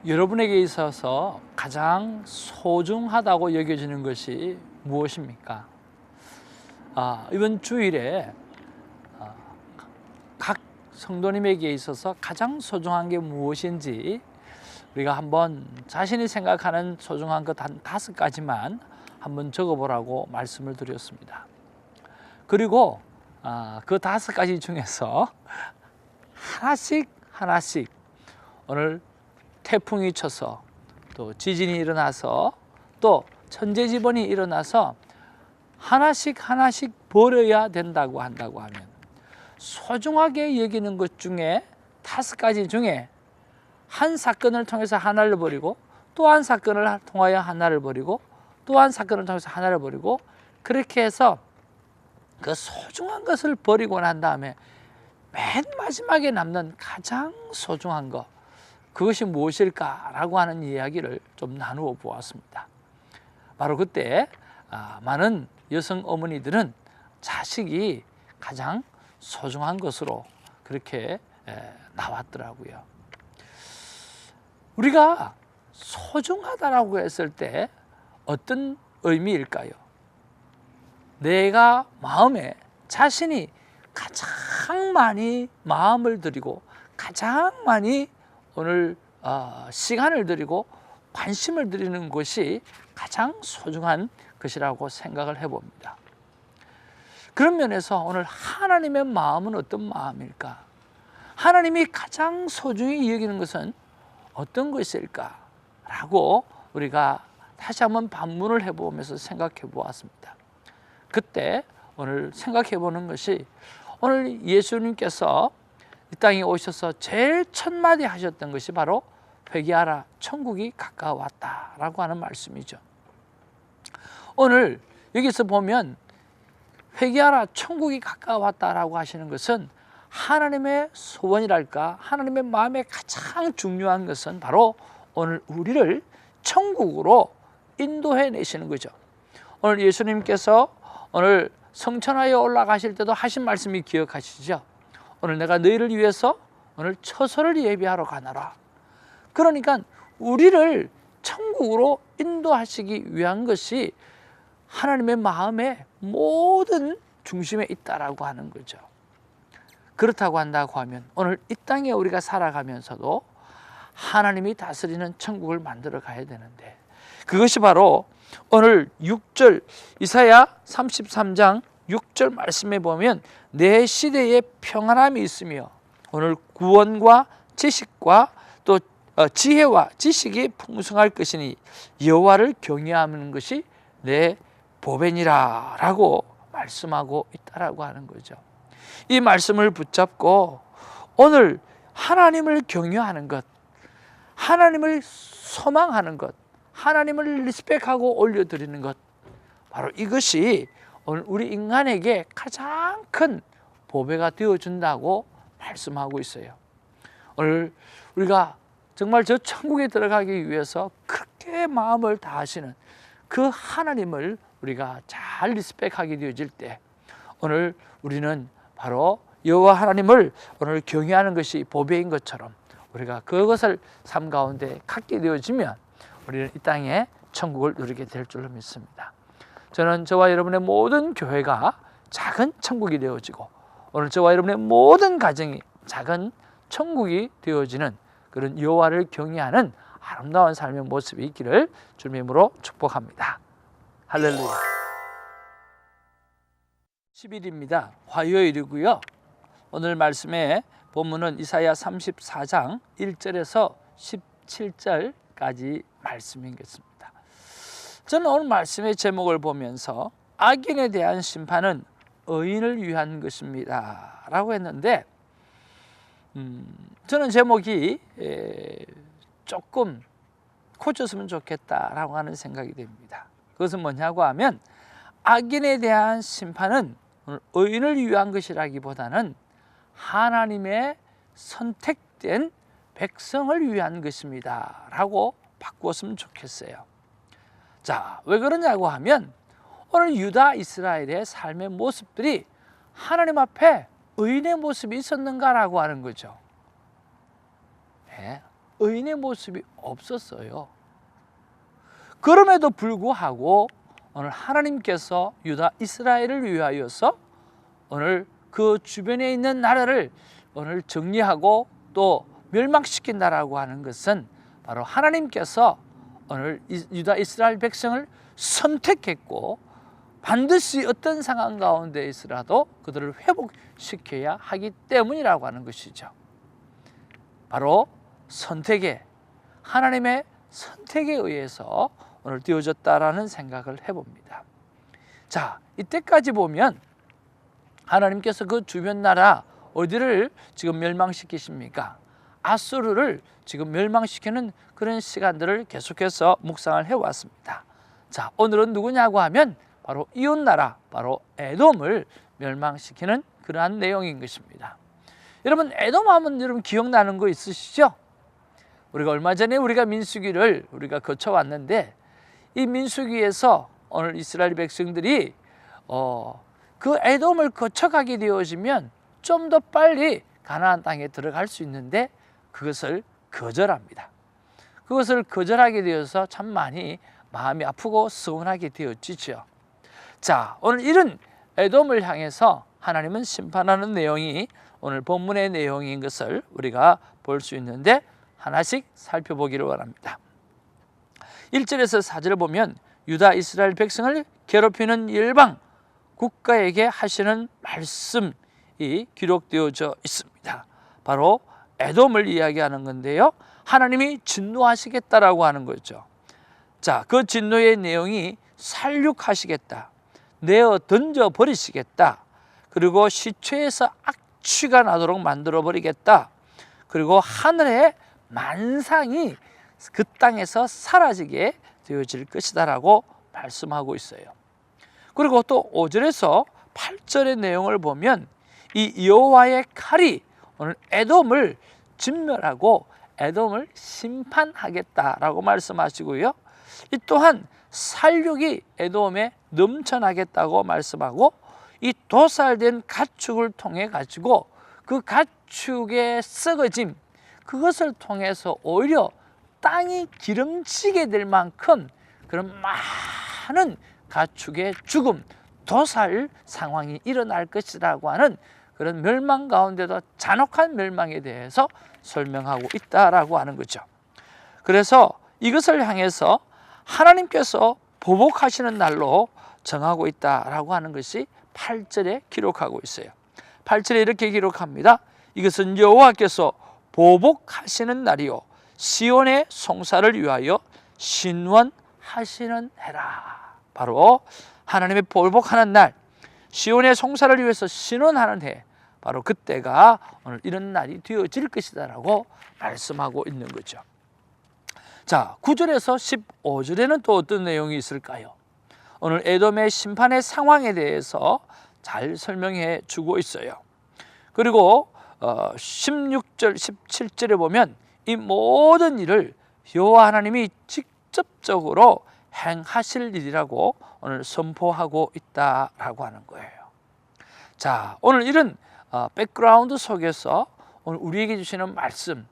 여러분에게 있어서 가장 소중하다고 여겨지는 것이 무엇입니까? 이번 주일에 각 성도님에게 있어서 가장 소중한 게 무엇인지 우리가 한번 자신이 생각하는 소중한 것 한 5가지만 한번 적어보라고 말씀을 드렸습니다. 그리고 그 5가지 중에서 하나씩 오늘 태풍이 쳐서 또 지진이 일어나서 또 천재지변이 일어나서 하나씩 버려야 된다고 한다고 하면 소중하게 여기는 것 중에 5가지 중에 한 사건을 통해서 하나를 버리고 또 한 사건을 통하여 하나를 버리고 또 한 사건을 통해서 하나를 버리고 그렇게 해서 그 소중한 것을 버리고 난 다음에 맨 마지막에 남는 가장 소중한 것, 그것이 무엇일까라고 하는 이야기를 좀 나누어 보았습니다. 바로 그때 많은 여성 어머니들은 자식이 가장 소중한 것으로 그렇게 나왔더라고요. 우리가 소중하다라고 했을 때 어떤 의미일까요? 내가 마음에 자신이 가장 많이 마음을 들이고 가장 많이 오늘 시간을 들이고 관심을 드리는 것이 가장 소중한 것이라고 생각을 해봅니다. 그런 면에서 오늘 하나님의 마음은 어떤 마음일까? 하나님이 가장 소중히 여기는 것은 어떤 것일까? 라고 우리가 다시 한번 반문을 해보면서 생각해 보았습니다. 그때 오늘 생각해 보는 것이 오늘 예수님께서 이 땅에 오셔서 제일 첫 마디 하셨던 것이 바로 회개하라, 천국이 가까웠다라고 하는 말씀이죠. 오늘 여기서 보면 회개하라, 천국이 가까웠다라고 하시는 것은 하나님의 소원이랄까, 하나님의 마음에 가장 중요한 것은 바로 오늘 우리를 천국으로 인도해 내시는 거죠. 오늘 예수님께서 오늘 성천하에 올라가실 때도 하신 말씀이 기억하시죠? 오늘 내가 너희를 위해서 오늘 처소를 예비하러 가노라. 그러니까 우리를 천국으로 인도하시기 위한 것이 하나님의 마음의 모든 중심에 있다라고 하는 거죠. 그렇다고 한다고 하면 오늘 이 땅에 우리가 살아가면서도 하나님이 다스리는 천국을 만들어 가야 되는데 그것이 바로 오늘 6절 이사야 33장 6절 말씀에 보면 내 시대에 평안함이 있으며 오늘 구원과 지식과 또 지혜와 지식이 풍성할 것이니 여호와를 경외하는 것이 내 보배니라 라고 말씀하고 있다라고 하는 거죠. 이 말씀을 붙잡고 오늘 하나님을 경외하는 것, 하나님을 소망하는 것, 하나님을 리스펙하고 올려드리는 것, 바로 이것이 오늘 우리 인간에게 가장 큰 보배가 되어준다고 말씀하고 있어요. 오늘 우리가 정말 저 천국에 들어가기 위해서 그렇게 마음을 다하시는 그 하나님을 우리가 잘 리스펙하게 되어질 때 오늘 우리는 바로 여호와 하나님을 오늘 경외하는 것이 보배인 것처럼 우리가 그것을 삶 가운데 갖게 되어지면 우리는 이 땅에 천국을 누리게 될 줄로 믿습니다. 저는 저와 여러분의 모든 교회가 작은 천국이 되어지고 오늘 저와 여러분의 모든 가정이 작은 천국이 되어지는 그런 여호와를 경외하는 아름다운 삶의 모습이 있기를 주님의 이름으로 축복합니다. 할렐루야. 10일입니다. 화요일이고요. 오늘 말씀의 본문은 이사야 34장 1절에서 17절까지 말씀이겠습니다. 저는 오늘 말씀의 제목을 보면서 악인에 대한 심판은 의인을 위한 것입니다 라고 했는데 저는 제목이 조금 고쳤으면 좋겠다라고 하는 생각이 됩니다. 그것은 뭐냐고 하면 악인에 대한 심판은 의인을 위한 것이라기보다는 하나님의 선택된 백성을 위한 것입니다 라고 바꾸었으면 좋겠어요. 자, 왜 그러냐고 하면 오늘 유다 이스라엘의 삶의 모습들이 하나님 앞에 의인의 모습이 있었는가라고 하는 거죠. 네. 의인의 모습이 없었어요. 그럼에도 불구하고 오늘 하나님께서 유다 이스라엘을 위하여서 오늘 그 주변에 있는 나라를 오늘 정리하고 또 멸망시킨다라고 하는 것은 바로 하나님께서 오늘 유다 이스라엘 백성을 선택했고 반드시 어떤 상황 가운데 있으라도 그들을 회복시켜야 하기 때문이라고 하는 것이죠. 바로 하나님의 선택에 의해서 오늘 되어졌다라는 생각을 해봅니다. 자, 이때까지 보면 하나님께서 그 주변 나라 어디를 지금 멸망시키십니까? 아수르를 지금 멸망시키는 그런 시간들을 계속해서 묵상을 해왔습니다. 자, 오늘은 누구냐고 하면 바로 이웃 나라, 바로 에돔을 멸망시키는 그러한 내용인 것입니다. 여러분, 에돔 하면 여러분 기억나는 거 있으시죠? 우리가 얼마 전에 민수기를 거쳐왔는데 이 민수기에서 오늘 이스라엘 백성들이 그 에돔을 거쳐가게 되어지면 좀 더 빨리 가나안 땅에 들어갈 수 있는데 그것을 거절합니다. 그것을 거절하게 되어서 참 많이 마음이 아프고 서운하게 되어지죠. 자, 오늘 이런 에돔을 향해서 하나님은 심판하는 내용이 오늘 본문의 내용인 것을 우리가 볼 수 있는데 하나씩 살펴보기를 원합니다. 1절에서 4절을 보면 유다 이스라엘 백성을 괴롭히는 열방 국가에게 하시는 말씀이 기록되어져 있습니다. 바로 에돔을 이야기하는 건데요, 하나님이 진노하시겠다라고 하는 거죠. 자, 그 진노의 내용이 살육하시겠다, 내어 던져버리시겠다, 그리고 시체에서 악취가 나도록 만들어버리겠다, 그리고 하늘의 만상이 그 땅에서 사라지게 되어질 것이다 라고 말씀하고 있어요. 그리고 또 5절에서 8절의 내용을 보면 이 여호와의 칼이 오늘 에돔을 진멸하고 에돔을 심판하겠다라고 말씀하시고요, 이 또한 살육이 에돔에 넘쳐나겠다고 말씀하고 이 도살된 가축을 통해 가지고 그 가축의 썩어짐, 그것을 통해서 오히려 땅이 기름지게 될 만큼 그런 많은 가축의 죽음, 도살 상황이 일어날 것이라고 하는 그런 멸망 가운데도 잔혹한 멸망에 대해서 설명하고 있다라고 하는 거죠. 그래서 이것을 향해서 하나님께서 보복하시는 날로 정하고 있다라고 하는 것이 8절에 기록하고 있어요. 8절에 이렇게 기록합니다. 이것은 여호와께서 보복하시는 날이요 시온의 송사를 위하여 신원하시는 해라. 바로 하나님의 보복하는 날, 시온의 송사를 위해서 신원하는 해, 바로 그때가 오늘 이런 날이 되어질 것이다 라고 말씀하고 있는 거죠. 자, 9절에서 15절에는 또 어떤 내용이 있을까요? 오늘 에돔의 심판의 상황에 대해서 잘 설명해 주고 있어요. 그리고 16절, 17절에 보면 이 모든 일을 여호와 하나님이 직접적으로 행하실 일이라고 오늘 선포하고 있다라고 하는 거예요. 자, 오늘 이런 백그라운드 속에서 오늘 우리에게 주시는 말씀,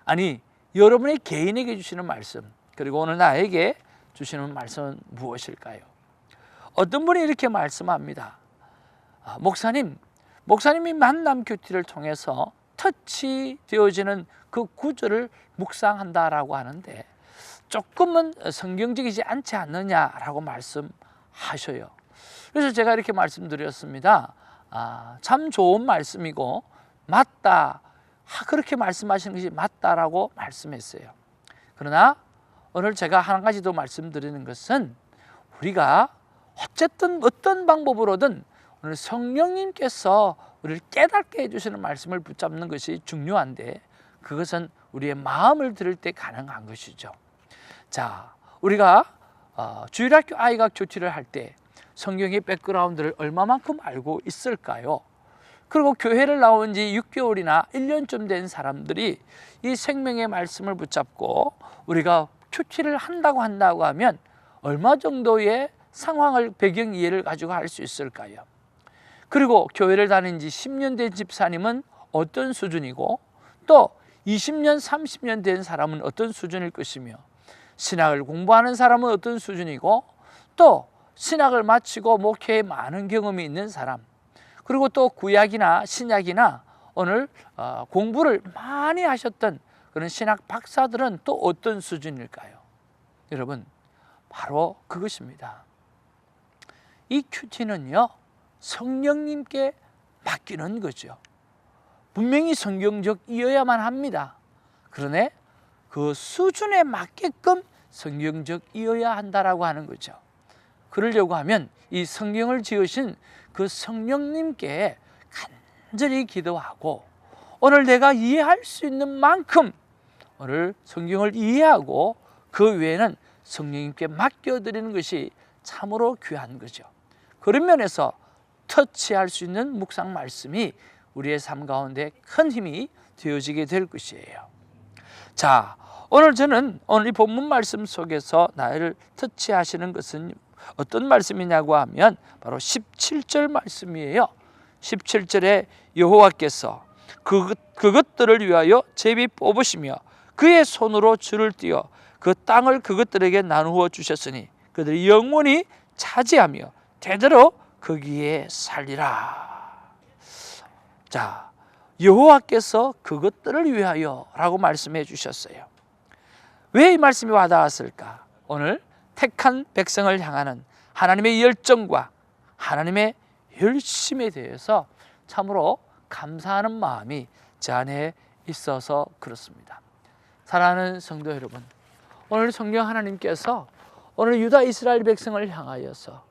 아니 여러분의 개인에게 주시는 말씀, 그리고 오늘 나에게 주시는 말씀은 무엇일까요? 어떤 분이 이렇게 말씀합니다. 목사님이 만남 큐티를 통해서 터치되어지는 그 구절을 묵상한다라고 하는데 조금은 성경적이지 않지 않느냐라고 말씀하셔요. 그래서 제가 이렇게 말씀드렸습니다. 참 좋은 말씀이고 맞다, 그렇게 말씀하시는 것이 맞다라고 말씀했어요. 그러나 오늘 제가 한 가지 더 말씀드리는 것은 우리가 어쨌든 어떤 방법으로든 오늘 성령님께서 우리를 깨닫게 해주시는 말씀을 붙잡는 것이 중요한데 그것은 우리의 마음을 들을 때 가능한 것이죠. 자, 우리가 주일학교 아이각 조치를 할 때 성경의 백그라운드를 얼마만큼 알고 있을까요? 그리고 교회를 나온 지 6개월이나 1년쯤 된 사람들이 이 생명의 말씀을 붙잡고 우리가 큐티를 한다고 하면 얼마 정도의 상황을 배경 이해를 가지고 할 수 있을까요? 그리고 교회를 다닌 지 10년 된 집사님은 어떤 수준이고 또 20년, 30년 된 사람은 어떤 수준일 것이며, 신학을 공부하는 사람은 어떤 수준이고, 또 신학을 마치고 목회에 많은 경험이 있는 사람, 그리고 또 구약이나 신약이나 오늘 공부를 많이 하셨던 그런 신학 박사들은 또 어떤 수준일까요? 여러분, 바로 그것입니다. 이 큐티는요, 성령님께 맡기는 거죠. 분명히 성경적이어야만 합니다. 그러나 그 수준에 맞게끔 성경적이어야 한다라고 하는 거죠. 그러려고 하면 이 성경을 지으신 그 성령님께 간절히 기도하고, 오늘 내가 이해할 수 있는 만큼 오늘 성경을 이해하고 그 외에는 성령님께 맡겨드리는 것이 참으로 귀한 거죠. 그런 면에서 터치할 수 있는 묵상 말씀이 우리의 삶 가운데 큰 힘이 되어지게 될 것이에요. 자, 오늘 저는 오늘 이 본문 말씀 속에서 나를 터치하시는 것은 어떤 말씀이냐고 하면 바로 17절 말씀이에요. 17절에 여호와께서 그것들을 위하여 제비 뽑으시며 그의 손으로 줄을 띄어 그 땅을 그것들에게 나누어 주셨으니 그들이 영원히 차지하며 대대로 거기에 살리라. 자, 여호와께서 그것들을 위하여 라고 말씀해 주셨어요. 왜 이 말씀이 와닿았을까? 오늘 택한 백성을 향하는 하나님의 열정과 하나님의 열심에 대해서 참으로 감사하는 마음이 제 안에 있어서 그렇습니다. 사랑하는 성도 여러분, 오늘 성령 하나님께서 오늘 유다 이스라엘 백성을 향하여서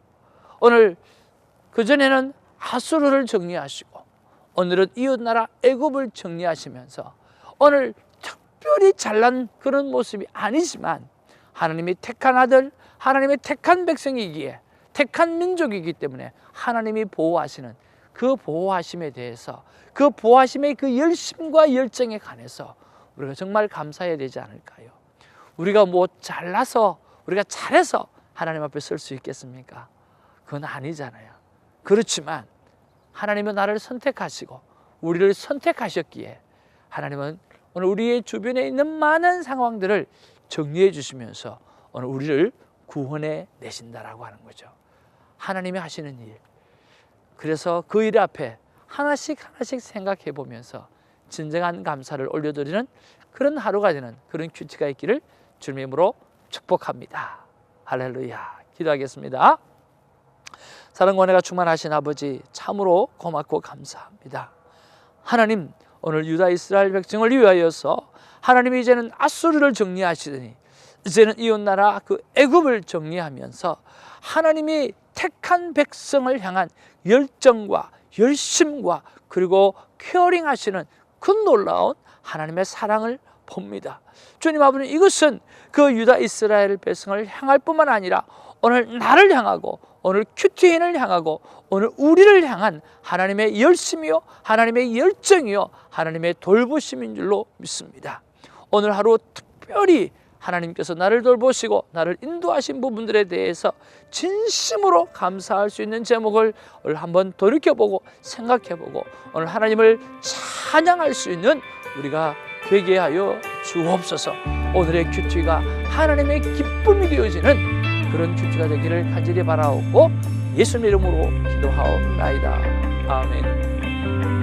오늘 그전에는 아수르를 정리하시고 오늘은 이웃나라 애굽을 정리하시면서 오늘 특별히 잘난 그런 모습이 아니지만 하나님이 택한 아들, 하나님의 택한 백성이기에 택한 민족이기 때문에 하나님이 보호하시는 그 보호하심에 대해서, 그 보호하심의 그 열심과 열정에 관해서 우리가 정말 감사해야 되지 않을까요? 우리가 뭐 잘나서, 우리가 잘해서 하나님 앞에 설 수 있겠습니까? 그건 아니잖아요. 그렇지만 하나님은 나를 선택하시고 우리를 선택하셨기에 하나님은 오늘 우리의 주변에 있는 많은 상황들을 정리해 주시면서 오늘 우리를 구원해 내신다라고 하는 거죠. 하나님이 하시는 일, 그래서 그 일 앞에 하나씩 생각해 보면서 진정한 감사를 올려드리는 그런 하루가 되는 그런 큐티가 있기를 주님의 이름으로 축복합니다. 할렐루야. 기도하겠습니다. 사랑과 은혜가 충만하신 아버지, 참으로 고맙고 감사합니다. 하나님, 오늘 유다 이스라엘 백성을 위하여서 하나님이 이제는 아수르를 정리하시더니 이제는 이웃나라 그 애굽을 정리하면서 하나님이 택한 백성을 향한 열정과 열심과 그리고 케어링하시는 그 놀라운 하나님의 사랑을 봅니다. 주님 아버지, 이것은 그 유다 이스라엘 백성을 향할 뿐만 아니라 오늘 나를 향하고 오늘 큐티인을 향하고 오늘 우리를 향한 하나님의 열심이요, 하나님의 열정이요, 하나님의 돌보심인 줄로 믿습니다. 오늘 하루 특별히 하나님께서 나를 돌보시고 나를 인도하신 부분들에 대해서 진심으로 감사할 수 있는 제목을 오늘 한번 돌이켜보고 생각해보고 오늘 하나님을 찬양할 수 있는 우리가 되게 하여 주옵소서. 오늘의 큐티가 하나님의 기쁨이 되어지는 그런 큐티가 되기를 간절히 바라오고 예수님 이름으로 기도하옵나이다. 아멘.